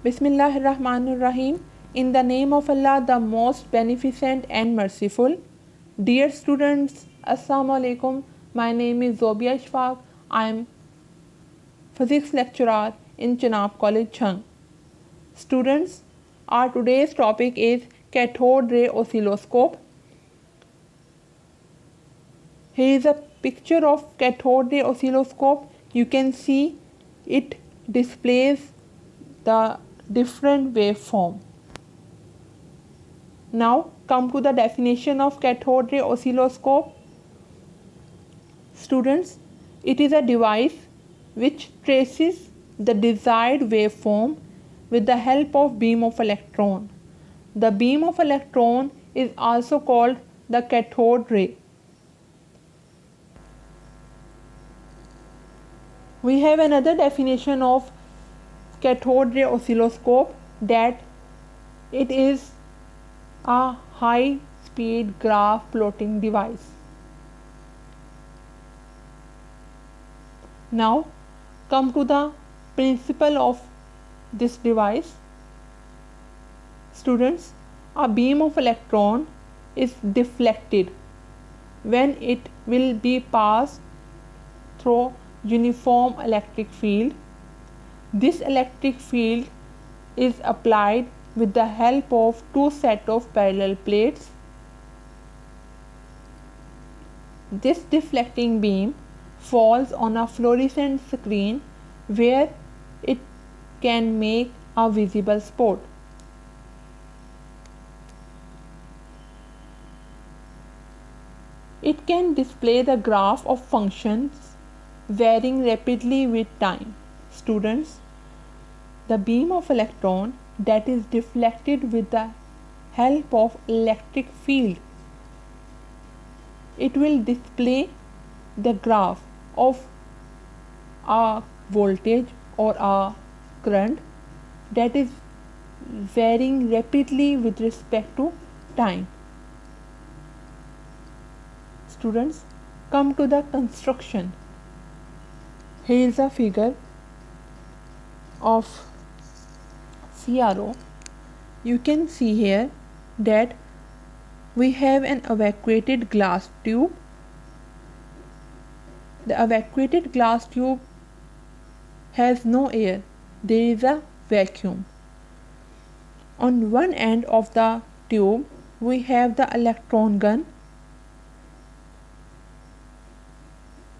Bismillahirrahmanirrahim. In the name of Allah, the most beneficent and merciful. Dear students, Assalamu alaikum. My name is Zobia Ishfaq. I am physics lecturer in Chenab College, Chang. Students, our today's topic is cathode ray oscilloscope. Here is a picture of cathode ray oscilloscope. You can see it displays the different waveform. Now come to the definition of cathode ray oscilloscope. Students, it is a device which traces the desired waveform with the help of beam of electron. The beam of electron is also called the cathode ray. We have another definition of cathode ray oscilloscope, that it is a high speed graph plotting device. Now come to the principle of this device. Students, a beam of electron is deflected when it will be passed through uniform electric field. This electric field is applied with the help of two sets of parallel plates. This deflecting beam falls on a fluorescent screen where it can make a visible spot. It can display the graph of functions varying rapidly with time. Students, the beam of electron that is deflected with the help of electric field, it will display the graph of a voltage or a current that is varying rapidly with respect to time. Students, come to the construction. Here is a figure of CRO. You can see here that we have an evacuated glass tube. The evacuated glass tube has no air. There is a vacuum. On one end of the tube we have the electron gun.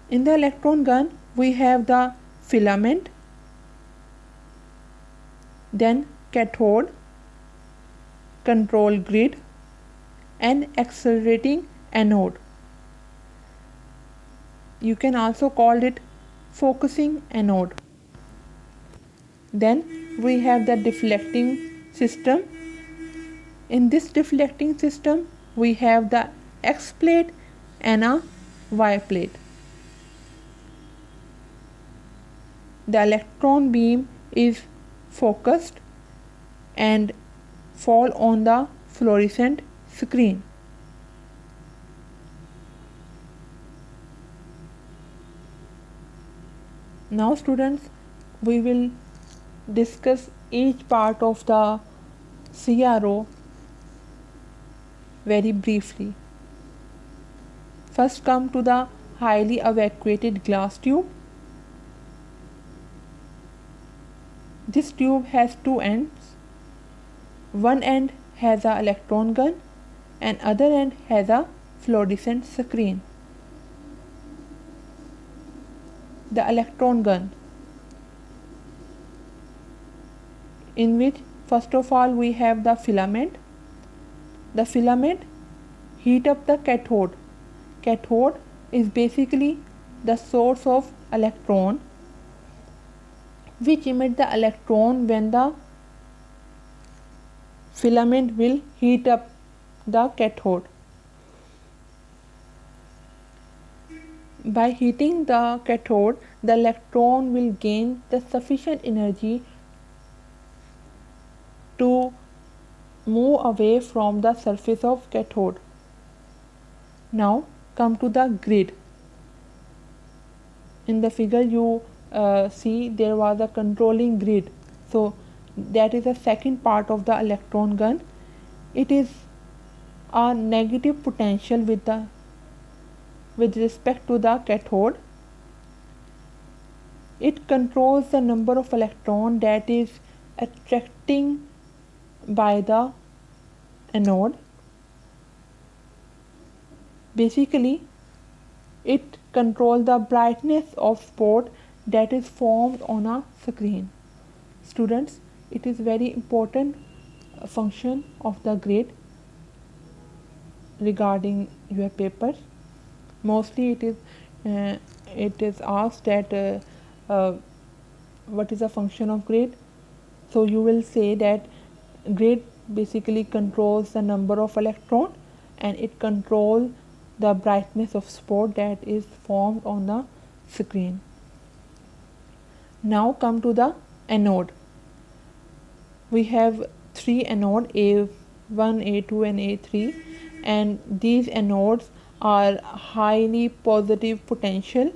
In the electron gun we have the filament, then cathode, control grid, and accelerating anode. You can also call it focusing anode. Then we have the deflecting system. In this deflecting system we have the X plate and a Y plate. The electron beam is focused and fall on the fluorescent screen. Now students, we will discuss each part of the CRO very briefly. First come to the highly evacuated glass tube. This tube has two ends. One end has an electron gun and other end has a fluorescent screen. The electron gun, in which first of all we have the filament. The filament heat up the cathode. Cathode is basically the source of electron which emit the electron when the filament will heat up the cathode. By heating the cathode, the electron will gain the sufficient energy to move away from the surface of cathode. Now come to the grid. In the figure you see there was a controlling grid. So that is the second part of the electron gun. It is a negative potential with respect to the cathode. It controls the number of electrons that is attracting by the anode. Basically, it controls the brightness of spot that is formed on a screen. Students, it is very important function of the grid regarding your papers. Mostly it is asked that what is the function of grid. So you will say that grid basically controls the number of electrons and it controls the brightness of spot that is formed on the screen. Now come to the anode. We have three anodes, A1, A2 and A3, and these anodes are highly positive potential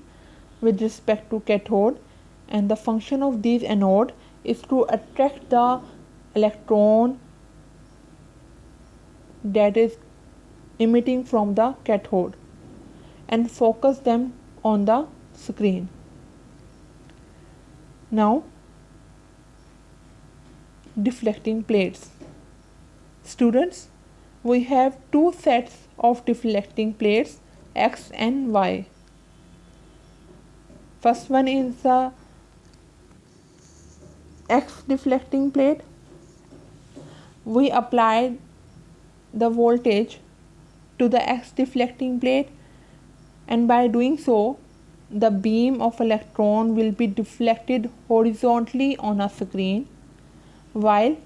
with respect to cathode, and the function of these anode is to attract the electron that is emitting from the cathode and focus them on the screen. Now, deflecting plates. Students, we have two sets of deflecting plates, X and Y. First one is the X deflecting plate. We applied the voltage to the X deflecting plate, and by doing so the beam of electron will be deflected horizontally on a screen, while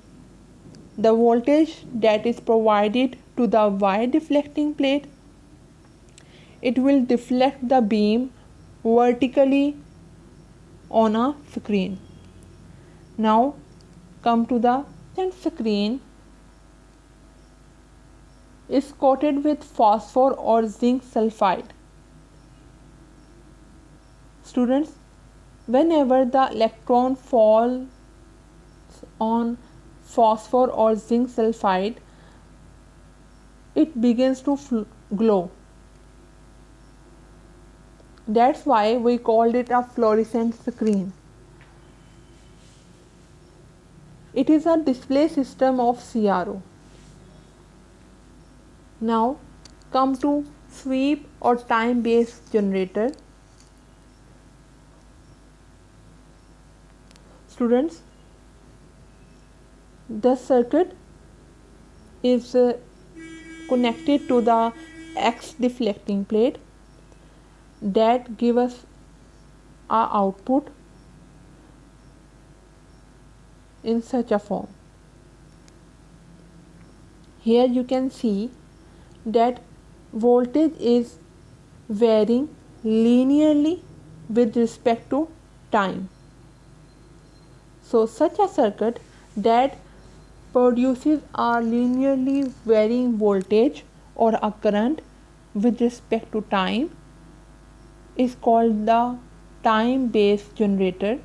the voltage that is provided to the Y deflecting plate, it will deflect the beam vertically on a screen. Now come to the screen is coated with phosphor or zinc sulfide. Students, whenever the electron falls on phosphor or zinc sulfide, it begins to glow. That's why we called it a fluorescent screen. It is a display system of CRO. Now come to sweep or time-based generator. Students, the circuit is connected to the X deflecting plate that give us our output in such a form. Here you can see that voltage is varying linearly with respect to time. So such a circuit that produces a linearly varying voltage or a current with respect to time is called the time-based generator,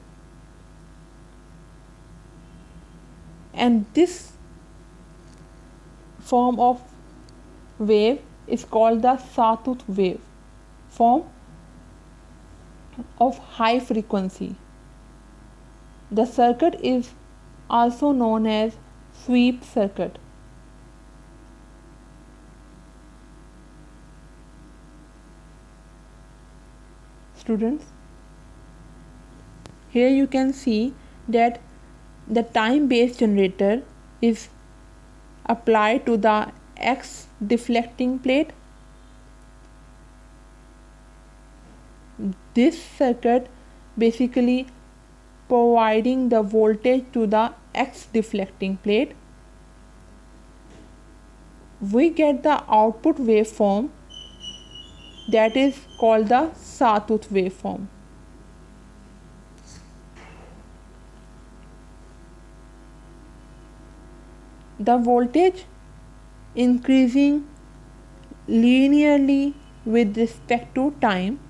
and this form of wave is called the sawtooth wave form of high frequency. The circuit is also known as sweep circuit. Students, here you can see that the time-based generator is applied to the X deflecting plate. This circuit basically providing the voltage to the X deflecting plate. We get the output waveform that is called the sawtooth waveform. The voltage increasing linearly with respect to time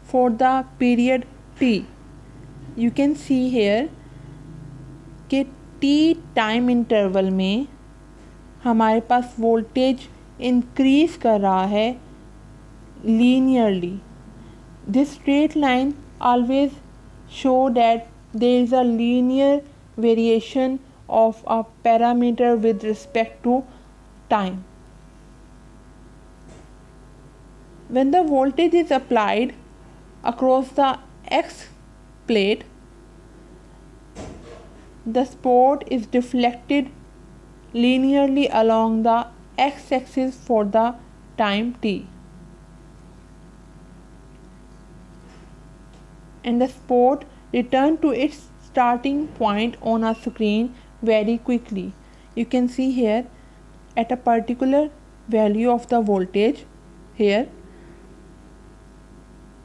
for the period T. You can see here that T time interval में हमारे पास voltage increase कर रहा है linearly. This straight line always show that there is a linear variation of a parameter with respect to time. When the voltage is applied across the X plate, the spot is deflected linearly along the x-axis for the time t, and the spot return to its starting point on a screen very quickly. You can see here at a particular value of the voltage, here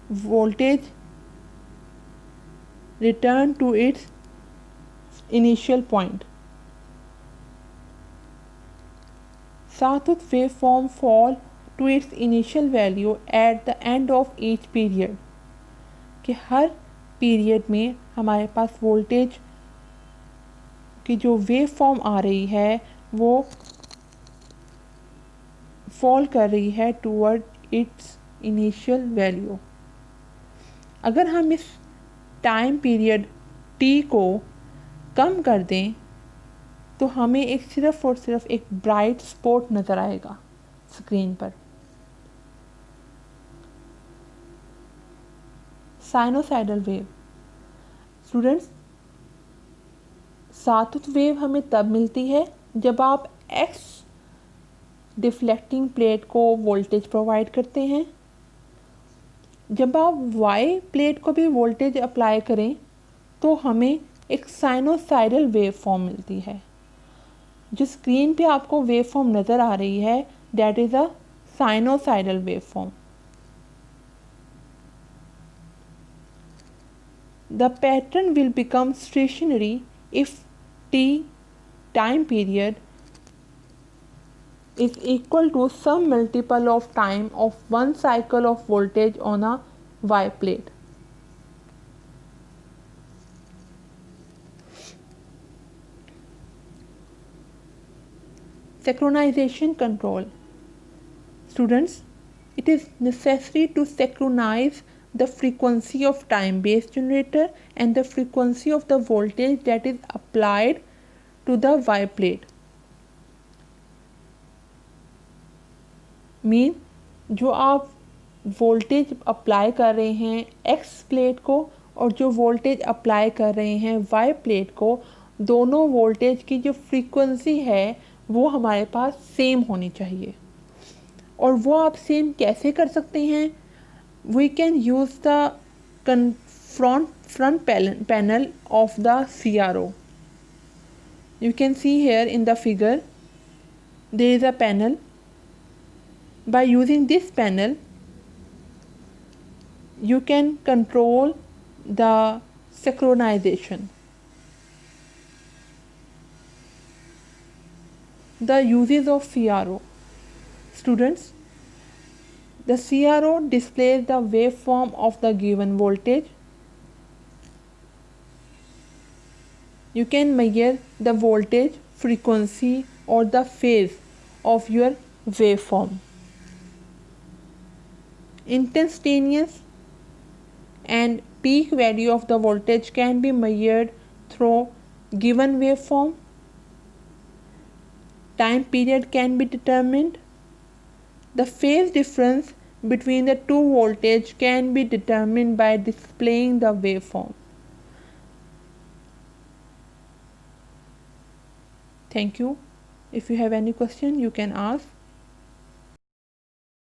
voltage return to its initial point. Sawtooth waveform fall to its initial value at the end of each period. कि हर period में हमारे पास voltage की जो wave form आ रही है वो fall कर रही है टूवर्ड इट्स इनिशियल वैल्यू. अगर हम इस टाइम पीरियड टी को कम कर दें तो हमें एक सिर्फ और सिर्फ एक ब्राइट स्पॉट नज़र आएगा स्क्रीन पर. Sinusoidal wave. स्टूडेंट्स, सातुत वेव हमें तब मिलती है जब आप एक्स डिफ्लेक्टिंग प्लेट को वोल्टेज प्रोवाइड करते हैं. जब आप वाई प्लेट को भी वोल्टेज अप्लाई करें तो हमें एक साइनोसाइडल वेव फॉर्म मिलती है. जो स्क्रीन पे आपको वेव फॉर्म नज़र आ रही है that is a sinusoidal wave form. The pattern will become stationary if t time period is equal to some multiple of time of one cycle of voltage on a Y plate. Synchronization control. Students, it is necessary to synchronize the frequency of time based generator and the frequency of the voltage that is applied to the Y plate. Mean जो आप voltage apply कर रहे हैं X plate को और जो voltage apply कर रहे हैं Y प्लेट को, दोनों वोल्टेज की जो फ्रीक्वेंसी है वो हमारे पास सेम होनी चाहिए. और वो आप सेम कैसे कर सकते हैं? We can use the front panel of the CRO. You can see here in the figure there is a panel. By using this panel you can control the synchronization. The uses of CRO. Students, the CRO displays the waveform of the given voltage. You can measure the voltage, frequency or the phase of your waveform. Instantaneous and peak value of the voltage can be measured through given waveform. Time period can be determined. The phase difference between the two voltage can be determined by displaying the waveform. Thank you. If you have any question, you can ask.